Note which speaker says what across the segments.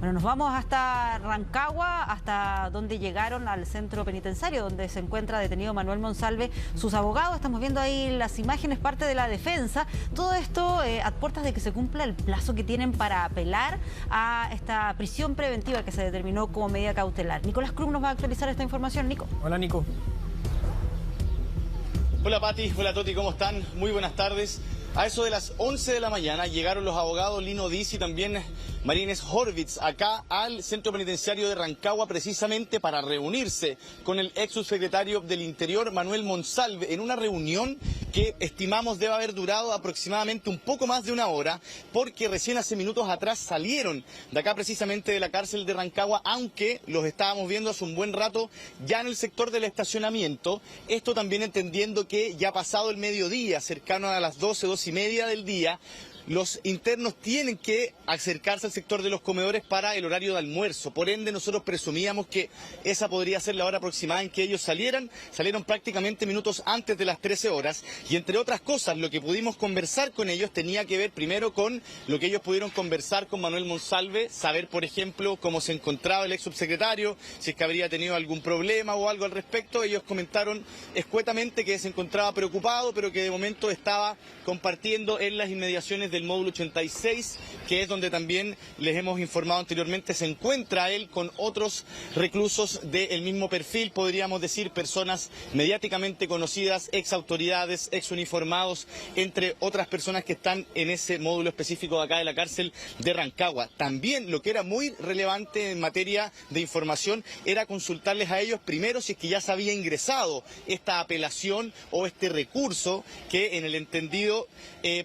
Speaker 1: Bueno, nos vamos hasta Rancagua, hasta donde llegaron al centro penitenciario, donde se encuentra detenido Manuel Monsalve, sus abogados. Estamos viendo ahí las imágenes, parte de la defensa. Todo esto a puertas de que se cumpla el plazo que tienen para apelar a esta prisión preventiva que se determinó como medida cautelar. Nicolás Cruz nos va a actualizar esta información. Nico.
Speaker 2: Hola, Nico.
Speaker 3: Hola, Pati. Hola, Toti. ¿Cómo están? Muy buenas tardes. A eso de las 11 de la mañana llegaron los abogados Lino Diz y también Marines Horvitz acá al centro penitenciario de Rancagua precisamente para reunirse con el ex subsecretario del Interior, Manuel Monsalve, en una reunión que estimamos debe haber durado aproximadamente un poco más de una hora, porque recién hace minutos atrás salieron de acá precisamente de la cárcel de Rancagua, aunque los estábamos viendo hace un buen rato ya en el sector del estacionamiento. Esto también entendiendo que ya pasado el mediodía, cercano a las 12:30 del día, los internos tienen que acercarse al sector de los comedores para el horario de almuerzo. Por ende, nosotros presumíamos que esa podría ser la hora aproximada en que ellos salieron prácticamente minutos antes de las 13 horas. Y entre otras cosas, lo que pudimos conversar con ellos tenía que ver primero con lo que ellos pudieron conversar con Manuel Monsalve, saber, por ejemplo, cómo se encontraba el ex subsecretario, si es que habría tenido algún problema o algo al respecto. Ellos comentaron escuetamente que se encontraba preocupado, pero que de momento estaba compartiendo en las inmediaciones del módulo 86, que es donde también les hemos informado anteriormente, se encuentra él con otros reclusos del mismo perfil, podríamos decir, personas mediáticamente conocidas, ex autoridades, ex uniformados, entre otras personas que están en ese módulo específico de acá de la cárcel de Rancagua. También lo que era muy relevante en materia de información era consultarles a ellos primero si es que ya se había ingresado esta apelación o este recurso que en el entendido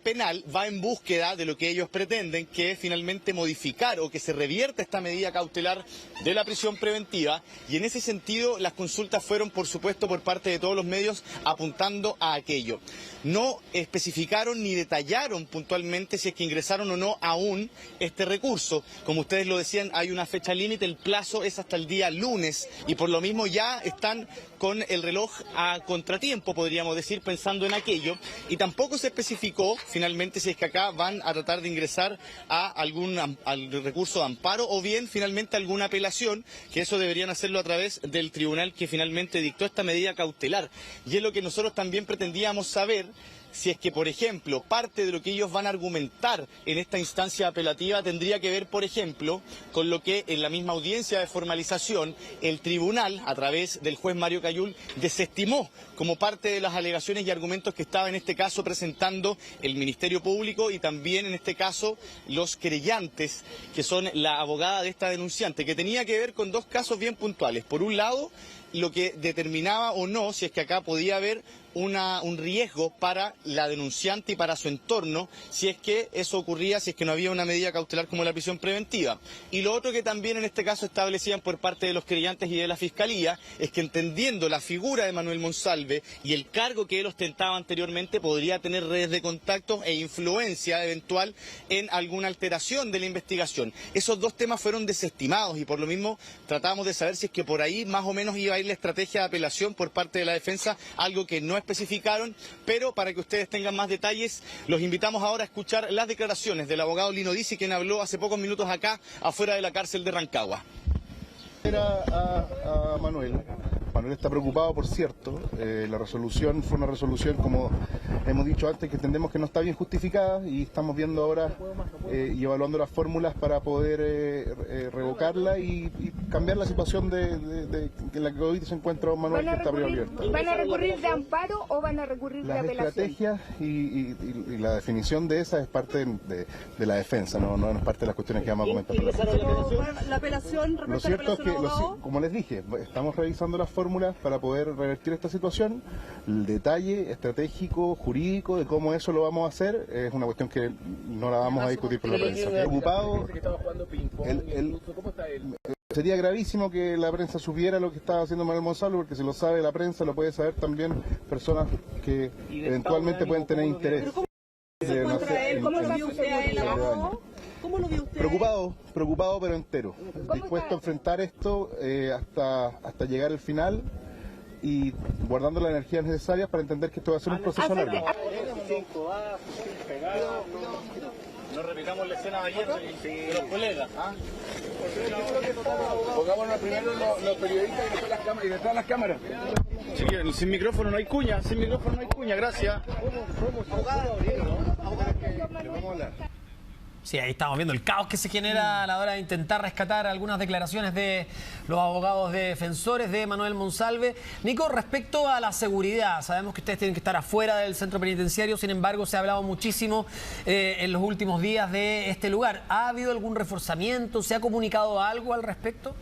Speaker 3: penal va en búsqueda de lo que ellos pretenden, que es finalmente modificar o que se revierta esta medida cautelar de la prisión preventiva. Y en ese sentido las consultas fueron, por supuesto, por parte de todos los medios apuntando a aquello. No especificaron ni detallaron puntualmente si es que ingresaron o no aún este recurso. Como ustedes lo decían, hay una fecha límite, el plazo es hasta el día lunes y por lo mismo ya están con el reloj a contratiempo, podríamos decir, pensando en aquello. Y tampoco se especificó finalmente si es que acá van a tratar de ingresar a al recurso de amparo o bien finalmente alguna apelación, que eso deberían hacerlo a través del tribunal que finalmente dictó esta medida cautelar. Y es lo que nosotros también pretendíamos saber, si es que, por ejemplo, parte de lo que ellos van a argumentar en esta instancia apelativa tendría que ver, por ejemplo, con lo que en la misma audiencia de formalización el tribunal, a través del juez Mario Cayul, desestimó como parte de las alegaciones y argumentos que estaba en este caso presentando el Ministerio Público y también en este caso los querellantes, que son la abogada de esta denunciante, que tenía que ver con dos casos bien puntuales. Por un lado, lo que determinaba o no si es que acá podía haber un riesgo para la denunciante y para su entorno, si es que eso ocurría, si es que no había una medida cautelar como la prisión preventiva. Y lo otro que también en este caso establecían por parte de los querellantes y de la Fiscalía es que, entendiendo la figura de Manuel Monsalve y el cargo que él ostentaba anteriormente, podría tener redes de contacto e influencia eventual en alguna alteración de la investigación. Esos dos temas fueron desestimados y por lo mismo tratábamos de saber si es que por ahí más o menos iba a ir la estrategia de apelación por parte de la defensa, algo que no especificaron, pero para que ustedes tengan más detalles, los invitamos ahora a escuchar las declaraciones del abogado Lino Diz, quien habló hace pocos minutos acá, afuera de la cárcel de Rancagua.
Speaker 4: A Manuel. Manuel está preocupado, por cierto. La resolución fue una resolución, como hemos dicho antes, que entendemos que no está bien justificada y estamos viendo ahora y evaluando las fórmulas para poder revocarla y cambiar la situación en la que hoy se encuentra Manuel, que está privado de libertad.
Speaker 5: ¿Van a recurrir de amparo o van a recurrir de apelación?
Speaker 4: Las estrategias y la definición de esa es parte de la defensa, no es parte de las cuestiones que vamos a comentar.
Speaker 6: La apelación,
Speaker 4: lo cierto es que, como les dije, estamos revisando las fórmulas para poder revertir esta situación. El detalle estratégico, jurídico de cómo eso lo vamos a hacer es una cuestión que no la vamos a discutir con la prensa. Preocupado, sería gravísimo que la prensa supiera lo que estaba haciendo Manuel Monsalve, porque si lo sabe la prensa, lo puede saber también personas que eventualmente pueden tener interés.
Speaker 6: ¿Cómo lo vio usted a él, abogado? ¿Cómo lo vio usted?
Speaker 4: Preocupado pero entero. Dispuesto a enfrentar esto hasta llegar al final y guardando las energías necesarias para entender que esto va a ser un proceso largo.
Speaker 3: No repitamos la escena de ayer de los colegas.
Speaker 2: Pongámonos primero los periodistas y después las cámaras, y detrás las cámaras.
Speaker 3: Sí, sin micrófono no hay cuña, sin micrófono no hay cuña, gracias.
Speaker 7: Sí, ahí estamos viendo el caos que se genera a la hora de intentar rescatar algunas declaraciones de los abogados defensores de Manuel Monsalve. Nico, respecto a la seguridad, sabemos que ustedes tienen que estar afuera del centro penitenciario, sin embargo se ha hablado muchísimo en los últimos días de este lugar. ¿Ha habido algún reforzamiento? ¿Se ha comunicado algo al respecto?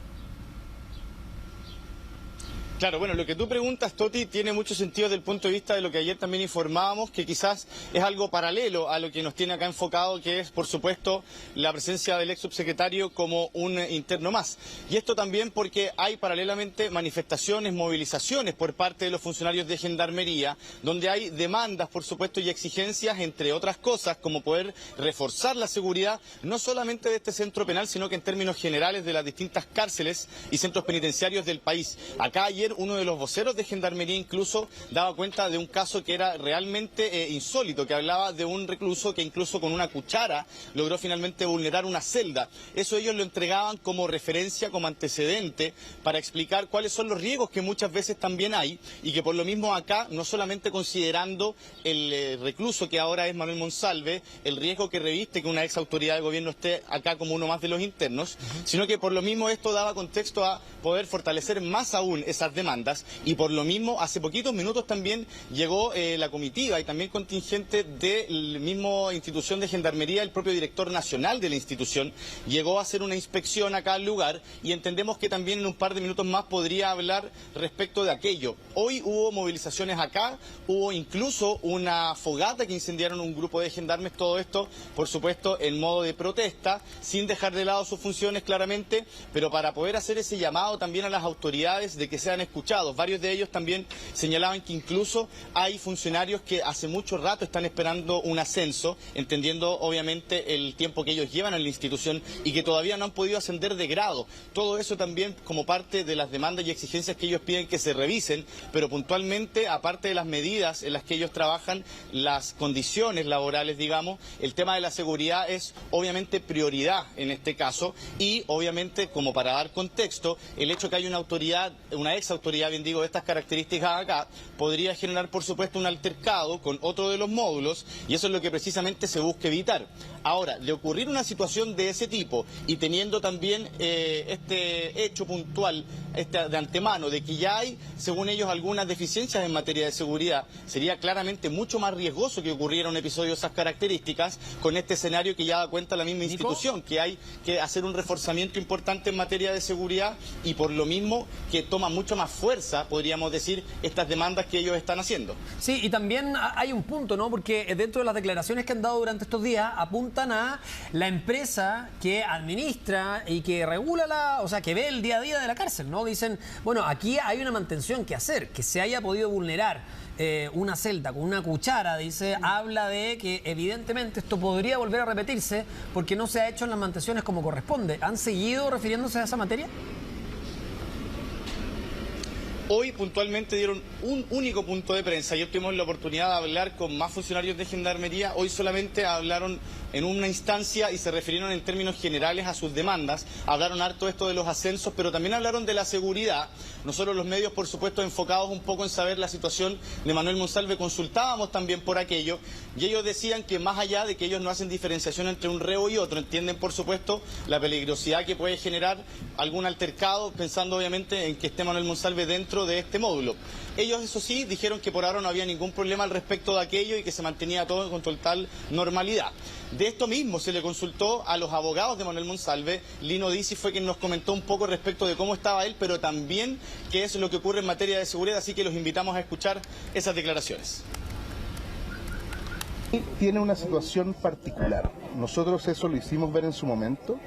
Speaker 3: Claro, bueno, lo que tú preguntas, Toti, tiene mucho sentido desde el punto de vista de lo que ayer también informábamos, que quizás es algo paralelo a lo que nos tiene acá enfocado, que es, por supuesto, la presencia del ex subsecretario como un interno más. Y esto también porque hay paralelamente manifestaciones, movilizaciones por parte de los funcionarios de Gendarmería, donde hay demandas, por supuesto, y exigencias, entre otras cosas, como poder reforzar la seguridad, no solamente de este centro penal, sino que en términos generales de las distintas cárceles y centros penitenciarios del país. Acá ayer uno de los voceros de Gendarmería incluso daba cuenta de un caso que era realmente insólito, que hablaba de un recluso que incluso con una cuchara logró finalmente vulnerar una celda. Eso ellos lo entregaban como referencia, como antecedente, para explicar cuáles son los riesgos que muchas veces también hay, y que por lo mismo acá, no solamente considerando el recluso que ahora es Manuel Monsalve, el riesgo que reviste que una ex autoridad de gobierno esté acá como uno más de los internos, sino que por lo mismo esto daba contexto a poder fortalecer más aún esas demandas, y por lo mismo hace poquitos minutos también llegó la comitiva y también contingente de la misma institución de Gendarmería, el propio director nacional de la institución llegó a hacer una inspección acá al lugar, y entendemos que también en un par de minutos más podría hablar respecto de aquello. Hoy hubo movilizaciones acá, hubo incluso una fogata que incendiaron un grupo de gendarmes, todo esto por supuesto en modo de protesta, sin dejar de lado sus funciones claramente, pero para poder hacer ese llamado también a las autoridades de que sean escuchados. Varios de ellos también señalaban que incluso hay funcionarios que hace mucho rato están esperando un ascenso, entendiendo obviamente el tiempo que ellos llevan en la institución y que todavía no han podido ascender de grado. Todo eso también como parte de las demandas y exigencias que ellos piden que se revisen, pero puntualmente, aparte de las medidas en las que ellos trabajan, las condiciones laborales, digamos, el tema de la seguridad es obviamente prioridad en este caso, y obviamente, como para dar contexto, el hecho que hay una autoridad, una ex autoridad, bien digo, de estas características acá, podría generar por supuesto un altercado con otro de los módulos, y eso es lo que precisamente se busca evitar. Ahora, de ocurrir una situación de ese tipo, y teniendo también este hecho puntual de antemano, de que ya hay, según ellos, algunas deficiencias en materia de seguridad, sería claramente mucho más riesgoso que ocurriera un episodio de esas características con este escenario que ya da cuenta la misma institución, que hay que hacer un reforzamiento importante en materia de seguridad, y por lo mismo que toma mucho más fuerza, podríamos decir, estas demandas que ellos están haciendo.
Speaker 7: Sí, y también hay un punto, ¿no? Porque dentro de las declaraciones que han dado durante estos días apuntan a la empresa que administra y que regula o sea, que ve el día a día de la cárcel, ¿no? Dicen, bueno, aquí hay una mantención que hacer, que se haya podido vulnerar una celda con una cuchara, dice, habla de que evidentemente esto podría volver a repetirse porque no se ha hecho en las mantenciones como corresponde. ¿Han seguido refiriéndose a esa materia?
Speaker 3: Hoy puntualmente dieron un único punto de prensa. Ayer tuvimos la oportunidad de hablar con más funcionarios de Gendarmería. Hoy solamente hablaron en una instancia y se refirieron en términos generales a sus demandas. Hablaron harto esto de los ascensos, pero también hablaron de la seguridad. Nosotros los medios, por supuesto, enfocados un poco en saber la situación de Manuel Monsalve, consultábamos también por aquello, y ellos decían que más allá de que ellos no hacen diferenciación entre un reo y otro, entienden, por supuesto, la peligrosidad que puede generar algún altercado, pensando obviamente en que esté Manuel Monsalve dentro de este módulo. Ellos, eso sí, dijeron que por ahora no había ningún problema al respecto de aquello y que se mantenía todo con total normalidad. De esto mismo se le consultó a los abogados de Manuel Monsalve. Lino Dizzi fue quien nos comentó un poco respecto de cómo estaba él, pero también qué es lo que ocurre en materia de seguridad, así que los invitamos a escuchar esas declaraciones.
Speaker 4: Tiene una situación particular. Nosotros eso lo hicimos ver en su momento.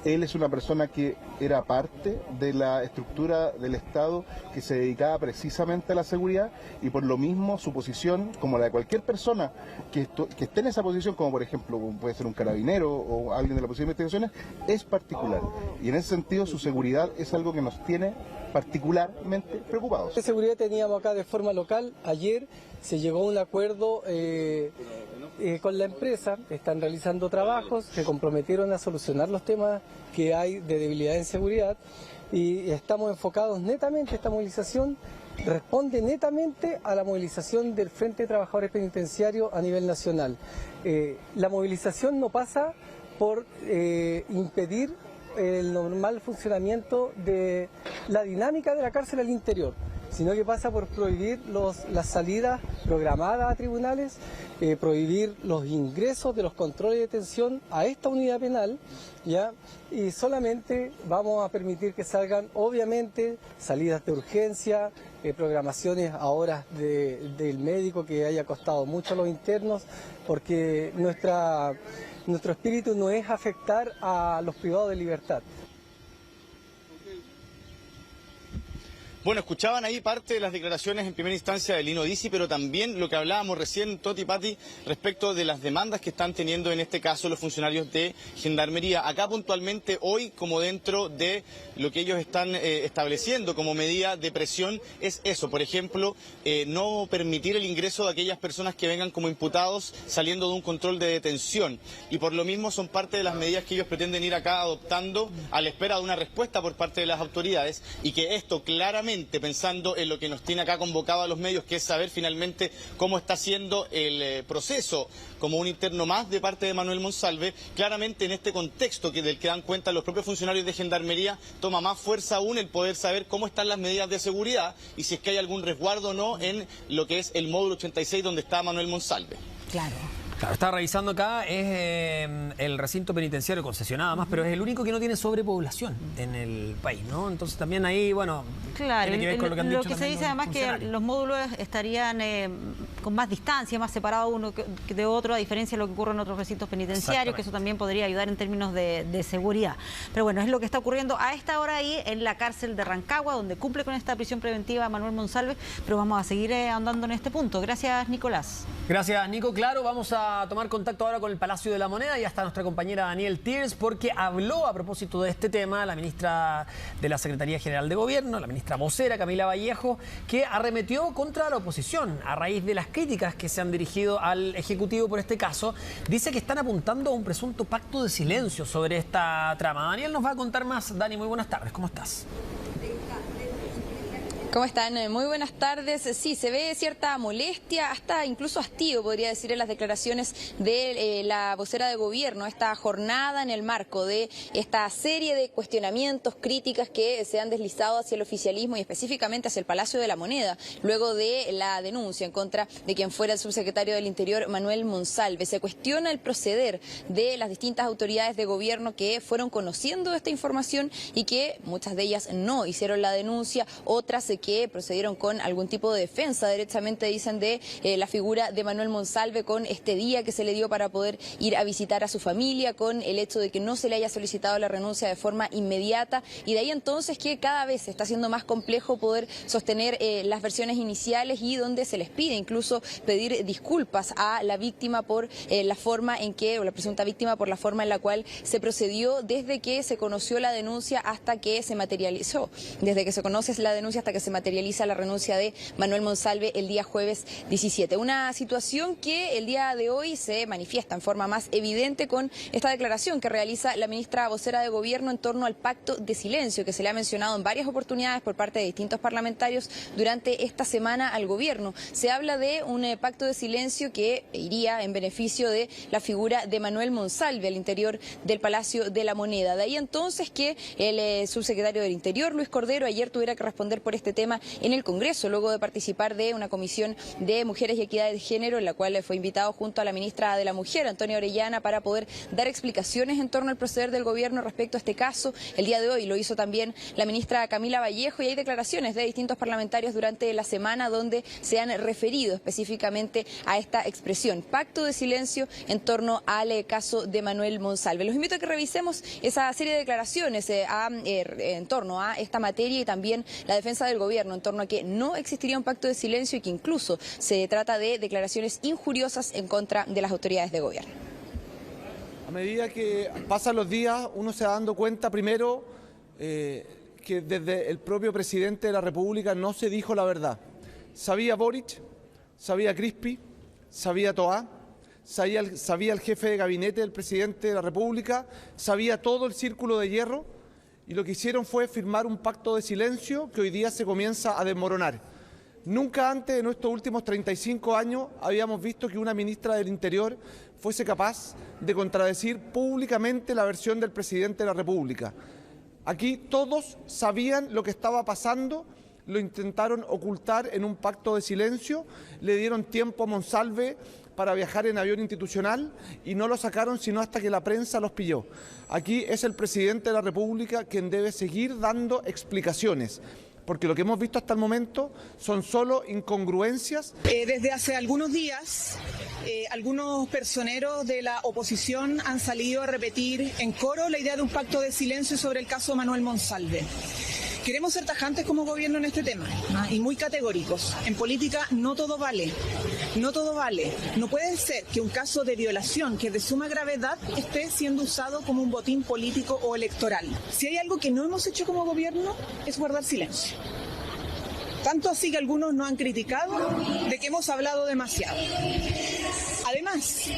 Speaker 4: Él es una persona que era parte de la estructura del Estado que se dedicaba precisamente a la seguridad, y por lo mismo su posición, como la de cualquier persona que esté en esa posición, como por ejemplo puede ser un carabinero o alguien de la Policía de Investigaciones, es particular. Y en ese sentido su seguridad es algo que nos tiene particularmente preocupados.
Speaker 8: De seguridad teníamos acá de forma local ayer se llegó a un acuerdo con la empresa, están realizando trabajos, se comprometieron a solucionar los temas que hay de debilidad en seguridad y estamos enfocados netamente, esta movilización responde netamente a la movilización del Frente de Trabajadores Penitenciarios a nivel nacional. La movilización no pasa por impedir el normal funcionamiento de la dinámica de la cárcel al interior, sino que pasa por prohibir las salidas programadas a tribunales, prohibir los ingresos de los controles de detención a esta unidad penal, ¿ya? Y solamente vamos a permitir que salgan, obviamente, salidas de urgencia, programaciones a horas del médico que haya costado mucho a los internos, porque nuestro espíritu no es afectar a los privados de libertad.
Speaker 3: Bueno, escuchaban ahí parte de las declaraciones en primera instancia de Lino Dizzi, pero también lo que hablábamos recién, Toti, Pati, respecto de las demandas que están teniendo en este caso los funcionarios de Gendarmería. Acá puntualmente hoy, como dentro de lo que ellos están estableciendo como medida de presión, es eso, por ejemplo, no permitir el ingreso de aquellas personas que vengan como imputados saliendo de un control de detención. Y por lo mismo son parte de las medidas que ellos pretenden ir acá adoptando a la espera de una respuesta por parte de las autoridades, y que esto claramente, pensando en lo que nos tiene acá convocado a los medios, que es saber finalmente cómo está siendo el proceso como un interno más de parte de Manuel Monsalve, claramente en este contexto del que dan cuenta los propios funcionarios de Gendarmería, toma más fuerza aún el poder saber cómo están las medidas de seguridad y si es que hay algún resguardo o no en lo que es el módulo 86 donde está Manuel Monsalve.
Speaker 1: Claro.
Speaker 7: Claro, está revisando acá, es el recinto penitenciario concesionado más, pero es el único que no tiene sobrepoblación en el país, ¿no? Entonces también ahí, bueno,
Speaker 1: claro,
Speaker 7: tiene que ver con lo que han dicho.
Speaker 1: Lo que se dice además que los módulos estarían con más distancia, más separados uno de otro, a diferencia de lo que ocurre en otros recintos penitenciarios, que eso también podría ayudar en términos de seguridad. Pero bueno, es lo que está ocurriendo a esta hora ahí en la cárcel de Rancagua, donde cumple con esta prisión preventiva Manuel Monsalve, pero vamos a seguir ahondando en este punto. Gracias, Nicolás.
Speaker 7: Gracias, Nico. Claro, vamos a tomar contacto ahora con el Palacio de la Moneda y hasta nuestra compañera Daniel Tiers, porque habló a propósito de este tema la ministra de la Secretaría General de Gobierno, la ministra vocera Camila Vallejo, que arremetió contra la oposición a raíz de las críticas que se han dirigido al Ejecutivo por este caso. Dice que están apuntando a un presunto pacto de silencio sobre esta trama. Daniel nos va a contar más. Dani, muy buenas tardes. ¿Cómo estás?
Speaker 9: ¿Cómo están? Muy buenas tardes. Sí, se ve cierta molestia, hasta incluso hastío, podría decir, en las declaraciones de la vocera de gobierno, esta jornada en el marco de esta serie de cuestionamientos, críticas que se han deslizado hacia el oficialismo y específicamente hacia el Palacio de la Moneda, luego de la denuncia en contra de quien fuera el subsecretario del Interior, Manuel Monsalve. Se cuestiona el proceder de las distintas autoridades de gobierno que fueron conociendo esta información y que muchas de ellas no hicieron la denuncia, otras que procedieron con algún tipo de defensa, derechamente dicen, de la figura de Manuel Monsalve, con este día que se le dio para poder ir a visitar a su familia, con el hecho de que no se le haya solicitado la renuncia de forma inmediata, y de ahí entonces que cada vez se está haciendo más complejo poder sostener las versiones iniciales, y donde se les pide incluso pedir disculpas a la víctima por la forma en que, o la presunta víctima, por la forma en la cual se procedió desde que se conoció la denuncia hasta que se materializó, desde que se conoce la denuncia hasta que se materializa la renuncia de Manuel Monsalve el día jueves 17. Una situación que el día de hoy se manifiesta en forma más evidente con esta declaración que realiza la ministra vocera de gobierno en torno al pacto de silencio que se le ha mencionado en varias oportunidades por parte de distintos parlamentarios durante esta semana al gobierno. Se habla de un pacto de silencio que iría en beneficio de la figura de Manuel Monsalve al interior del Palacio de la Moneda. De ahí entonces que el subsecretario del Interior, Luis Cordero, ayer tuviera que responder por este tema en el Congreso, luego de participar de una comisión de mujeres y equidad de género, en la cual fue invitado junto a la ministra de la Mujer, Antonia Orellana, para poder dar explicaciones en torno al proceder del gobierno respecto a este caso. El día de hoy lo hizo también la ministra Camila Vallejo, y hay declaraciones de distintos parlamentarios durante la semana donde se han referido específicamente a esta expresión, pacto de silencio en torno al caso de Manuel Monsalve. Los invito a que revisemos esa serie de declaraciones en torno a esta materia, y también la defensa del gobierno en torno a que no existiría un pacto de silencio y que incluso se trata de declaraciones injuriosas en contra de las autoridades de gobierno.
Speaker 10: A medida que pasan los días, uno se va dando cuenta primero que desde el propio presidente de la República no se dijo la verdad. Sabía Boric, sabía Crispi, sabía Toá, sabía el jefe de gabinete del presidente de la República, sabía todo el círculo de hierro, y lo que hicieron fue firmar un pacto de silencio que hoy día se comienza a desmoronar. Nunca antes en estos últimos 35 años habíamos visto que una ministra del Interior fuese capaz de contradecir públicamente la versión del presidente de la República. Aquí todos sabían lo que estaba pasando, lo intentaron ocultar en un pacto de silencio, le dieron tiempo a Monsalve para viajar en avión institucional y no lo sacaron sino hasta que la prensa los pilló. Aquí es el presidente de la República quien debe seguir dando explicaciones, porque lo que hemos visto hasta el momento son solo incongruencias.
Speaker 6: Desde hace algunos días, algunos personeros de la oposición han salido a repetir en coro la idea de un pacto de silencio sobre el caso Manuel Monsalve. Queremos ser tajantes como gobierno en este tema, ¿no? Y muy categóricos. En política no todo vale, no todo vale. No puede ser que un caso de violación que es de suma gravedad esté siendo usado como un botín político o electoral. Si hay algo que no hemos hecho como gobierno es guardar silencio. Tanto así que algunos nos han criticado de que hemos hablado demasiado. Además,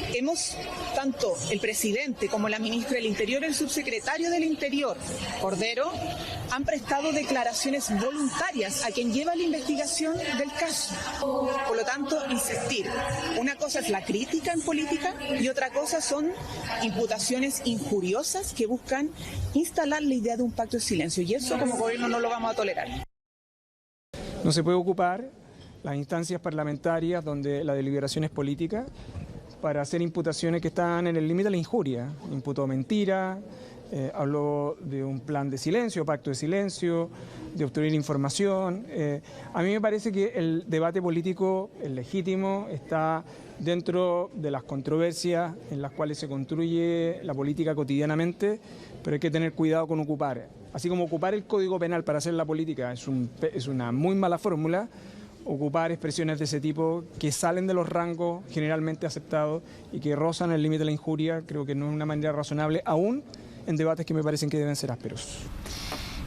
Speaker 6: tanto el presidente como la ministra del Interior, el subsecretario del Interior, Cordero, han prestado declaraciones voluntarias a quien lleva la investigación del caso. Por lo tanto, insistir, una cosa es la crítica en política y otra cosa son imputaciones injuriosas que buscan instalar la idea de un pacto de silencio. Y eso como gobierno no lo vamos a tolerar.
Speaker 11: No se puede ocupar las instancias parlamentarias donde la deliberación es política para hacer imputaciones que están en el límite de la injuria. Imputó mentira, habló de un plan de silencio, pacto de silencio, de obstruir información. A mí me parece que el debate político, el legítimo, está dentro de las controversias en las cuales se construye la política cotidianamente, pero hay que tener cuidado con ocupar. Así como ocupar el Código Penal para hacer la política es una muy mala fórmula, ocupar expresiones de ese tipo que salen de los rangos generalmente aceptados y que rozan el límite de la injuria, creo que no es una manera razonable, aún en debates que me parecen que deben ser ásperos.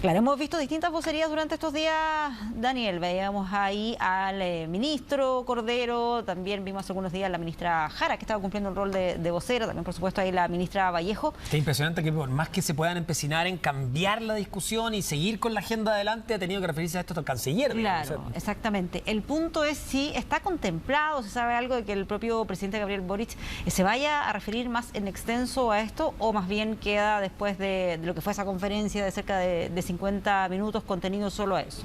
Speaker 1: Claro, hemos visto distintas vocerías durante estos días, Daniel. Veíamos ahí al ministro Cordero, también vimos algunos días a la ministra Jara, que estaba cumpliendo el rol de vocera, también por supuesto ahí la ministra Vallejo.
Speaker 7: Qué impresionante que por más que se puedan empecinar en cambiar la discusión y seguir con la agenda adelante, ha tenido que referirse a esto el canciller.
Speaker 1: Claro, exactamente. El punto es si está contemplado, se sabe algo de que el propio presidente Gabriel Boric se vaya a referir más en extenso a esto, o más bien queda después de lo que fue esa conferencia de cerca de 50 minutos contenido solo a eso.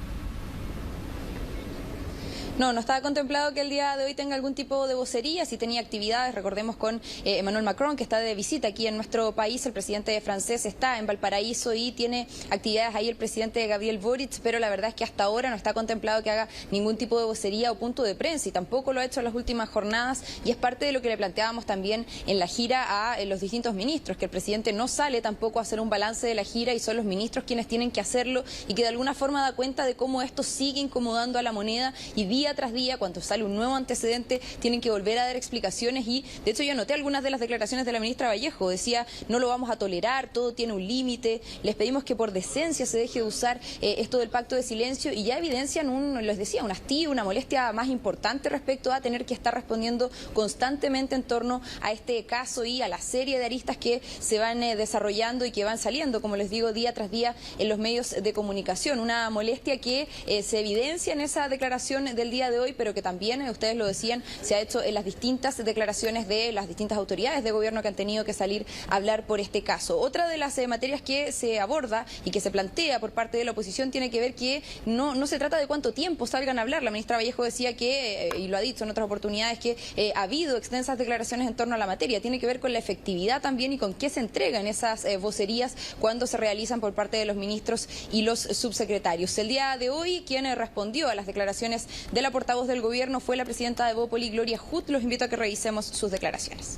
Speaker 9: No estaba contemplado que el día de hoy tenga algún tipo de vocería, si tenía actividades, recordemos con Emmanuel Macron, que está de visita aquí en nuestro país, el presidente francés está en Valparaíso y tiene actividades ahí el presidente Gabriel Boric, pero la verdad es que hasta ahora no está contemplado que haga ningún tipo de vocería o punto de prensa y tampoco lo ha hecho en las últimas jornadas y es parte de lo que le planteábamos también en la gira a los distintos ministros, que el presidente no sale tampoco a hacer un balance de la gira y son los ministros quienes tienen que hacerlo y que de alguna forma da cuenta de cómo esto sigue incomodando a la moneda y día tras día, cuando sale un nuevo antecedente, tienen que volver a dar explicaciones y, de hecho, yo anoté algunas de las declaraciones de la ministra Vallejo. Decía, no lo vamos a tolerar, todo tiene un límite, les pedimos que por decencia se deje de usar esto del pacto de silencio y ya evidencian les decía, un hastío, una molestia más importante respecto a tener que estar respondiendo constantemente en torno a este caso y a la serie de aristas que se van desarrollando y que van saliendo, como les digo, día tras día en los medios de comunicación. Una molestia que se evidencia en esa declaración del día de hoy, pero que también, ustedes lo decían, se ha hecho en las distintas declaraciones de las distintas autoridades de gobierno que han tenido que salir a hablar por este caso. Otra de las materias que se aborda y que se plantea por parte de la oposición tiene que ver que no se trata de cuánto tiempo salgan a hablar. La ministra Vallejo decía que, y lo ha dicho en otras oportunidades, que ha habido extensas declaraciones en torno a la materia. Tiene que ver con la efectividad también y con qué se entregan esas vocerías cuando se realizan por parte de los ministros y los subsecretarios. El día de hoy, quien respondió a las declaraciones de la portavoz del gobierno fue la presidenta de Bópoli, Gloria Huth. Los invito a que revisemos sus declaraciones.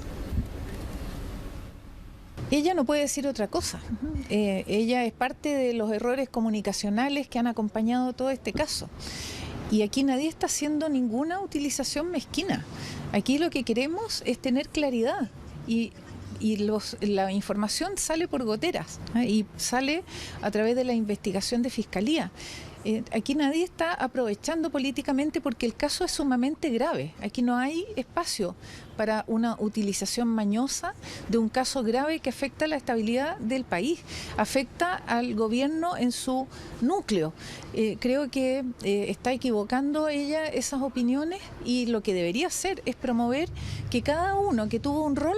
Speaker 12: Ella no puede decir otra cosa. Ella es parte de los errores comunicacionales que han acompañado todo este caso. Y aquí nadie está haciendo ninguna utilización mezquina. Aquí lo que queremos es tener claridad. Y y la información sale por goteras, y sale a través de la investigación de Fiscalía. Aquí nadie está aprovechando políticamente porque el caso es sumamente grave. Aquí no hay espacio para una utilización mañosa de un caso grave que afecta la estabilidad del país, afecta al gobierno en su núcleo. Creo que está equivocando ella esas opiniones y lo que debería hacer es promover que cada uno que tuvo un rol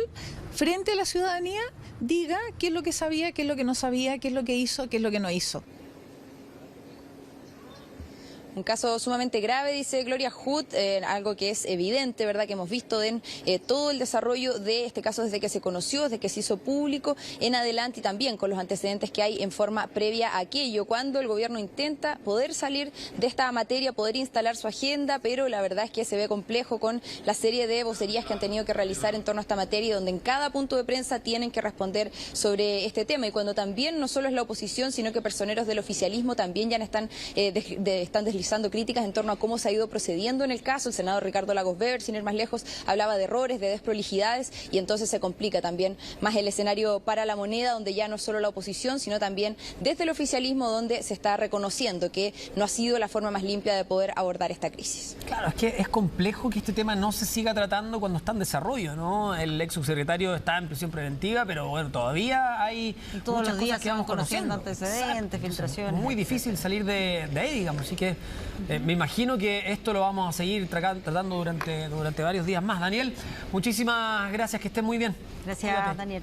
Speaker 12: frente a la ciudadanía diga qué es lo que sabía, qué es lo que no sabía, qué es lo que hizo, qué es lo que no hizo.
Speaker 9: Un caso sumamente grave, dice Gloria Hood, algo que es evidente, ¿verdad?, que hemos visto en todo el desarrollo de este caso desde que se conoció, desde que se hizo público en adelante y también con los antecedentes que hay en forma previa a aquello, cuando el gobierno intenta poder salir de esta materia, poder instalar su agenda, pero la verdad es que se ve complejo con la serie de vocerías que han tenido que realizar en torno a esta materia y donde en cada punto de prensa tienen que responder sobre este tema y cuando también no solo es la oposición, sino que personeros del oficialismo también ya están deslizando críticas en torno a cómo se ha ido procediendo en el caso. El senador Ricardo Lagos Weber, sin ir más lejos, hablaba de errores, de desprolijidades y entonces se complica también más el escenario para la moneda, donde ya no es solo la oposición, sino también desde el oficialismo, donde se está reconociendo que no ha sido la forma más limpia de poder abordar esta crisis.
Speaker 7: Claro, es que es complejo que este tema no se siga tratando cuando está en desarrollo, ¿no? El ex subsecretario está en prisión preventiva, pero bueno, todavía hay
Speaker 1: todos
Speaker 7: muchas
Speaker 1: los días
Speaker 7: cosas que vamos conociendo.
Speaker 1: Antecedentes, filtraciones.
Speaker 7: Muy difícil salir de ahí, digamos. Así que me imagino que esto lo vamos a seguir tratando durante varios días más. Daniel, muchísimas gracias, que estés muy bien.
Speaker 1: Gracias, Cuídate. Daniel.